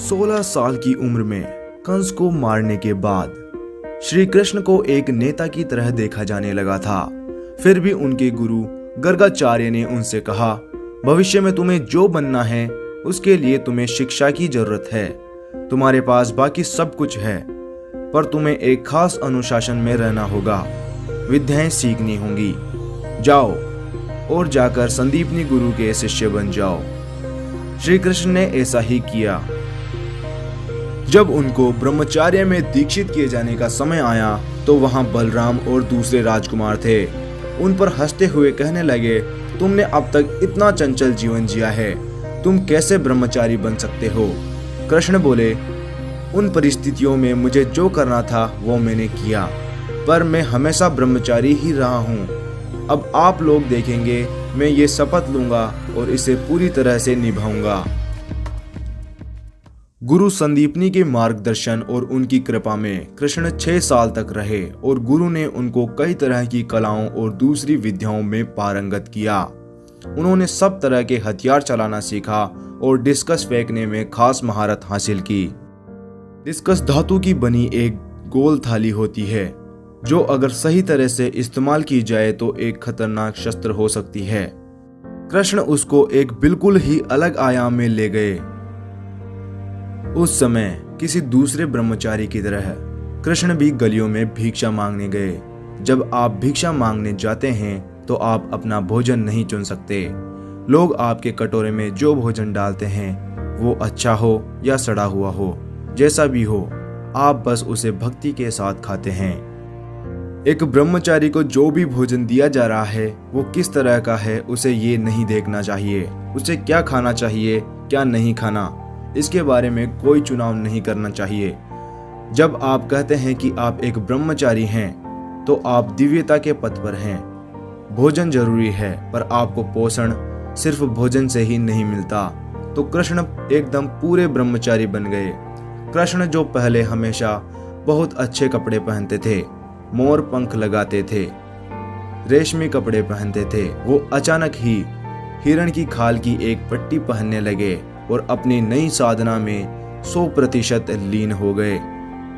16 साल की उम्र में कंस को मारने के बाद श्री कृष्ण को एक नेता की तरह देखा जाने लगा था। फिर भी उनके गुरु गर्गाचार्य ने उनसे कहा, भविष्य में तुम्हें जो बनना है उसके लिए तुम्हें शिक्षा की जरूरत है। तुम्हारे पास बाकी सब कुछ है, पर तुम्हें एक खास अनुशासन में रहना होगा, विद्याएं सीखनी होंगी। जाओ और जाकर संदीपनी गुरु के शिष्य बन जाओ। श्री कृष्ण ने ऐसा ही किया। जब उनको ब्रह्मचर्य में दीक्षित किए जाने का समय आया तो वहां बलराम और दूसरे राजकुमार थे। उन पर हंसते हुए कहने लगे, तुमने अब तक इतना चंचल जीवन जिया है, तुम कैसे ब्रह्मचारी बन सकते हो? कृष्ण बोले, उन परिस्थितियों में मुझे जो करना था वो मैंने किया, पर मैं हमेशा ब्रह्मचारी ही रहा हूँ। अब आप लोग देखेंगे, मैं ये शपथ लूंगा और इसे पूरी तरह से निभाऊंगा। गुरु संदीपनी के मार्गदर्शन और उनकी कृपा में कृष्ण 6 साल तक रहे और गुरु ने उनको कई तरह की कलाओं और दूसरी विद्याओं में पारंगत किया। उन्होंने सब तरह के हथियार चलाना सीखा और डिस्कस फेंकने में खास महारत हासिल की। डिस्कस धातु की बनी एक गोल थाली होती है जो अगर सही तरह से इस्तेमाल की जाए तो एक खतरनाक शस्त्र हो सकती है। कृष्ण उसको एक बिल्कुल ही अलग आयाम में ले गए। उस समय किसी दूसरे ब्रह्मचारी की तरह कृष्ण भी गलियों में भिक्षा मांगने गए। जब आप भिक्षा मांगने जाते हैं तो आप अपना भोजन नहीं चुन सकते। लोग आपके कटोरे में जो भोजन डालते हैं वो अच्छा हो या सड़ा हुआ हो, जैसा भी हो, आप बस उसे भक्ति के साथ खाते हैं। एक ब्रह्मचारी को जो भी भोजन दिया जा रहा है वो किस तरह का है उसे ये नहीं देखना चाहिए। उसे क्या खाना चाहिए क्या नहीं खाना, इसके बारे में कोई चुनाव नहीं करना चाहिए। जब आप कहते हैं कि आप एक ब्रह्मचारी हैं तो आप दिव्यता के पथ पर हैं। भोजन जरूरी है, पर आपको पोषण सिर्फ भोजन से ही नहीं मिलता। तो कृष्ण एकदम पूरे ब्रह्मचारी बन गए। कृष्ण जो पहले हमेशा बहुत अच्छे कपड़े पहनते थे, मोर पंख लगाते थे, रेशमी कपड़े पहनते थे, वो अचानक ही हिरण की खाल की एक पट्टी पहनने लगे और अपनी नई साधना में 100% लीन हो गए।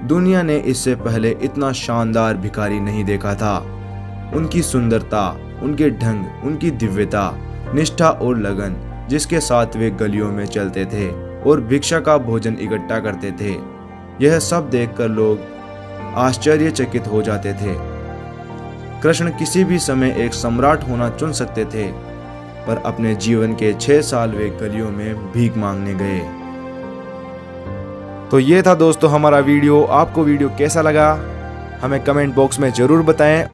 दुनिया ने इससे पहले इतना शानदार भिखारी नहीं देखा था। उनकी सुंदरता, उनके ढंग, उनकी दिव्यता, निष्ठा और लगन जिसके साथ वे गलियों में चलते थे और भिक्षा का भोजन इकट्ठा करते थे, यह सब देखकर लोग आश्चर्यचकित हो जाते थे। कृष्ण किसी भी समय एक सम्राट होना चुन सकते थे, पर अपने जीवन के 6 साल वे गलियों में भीख मांगने गए। तो ये था दोस्तों हमारा वीडियो। आपको वीडियो कैसा लगा हमें कमेंट बॉक्स में जरूर बताएं।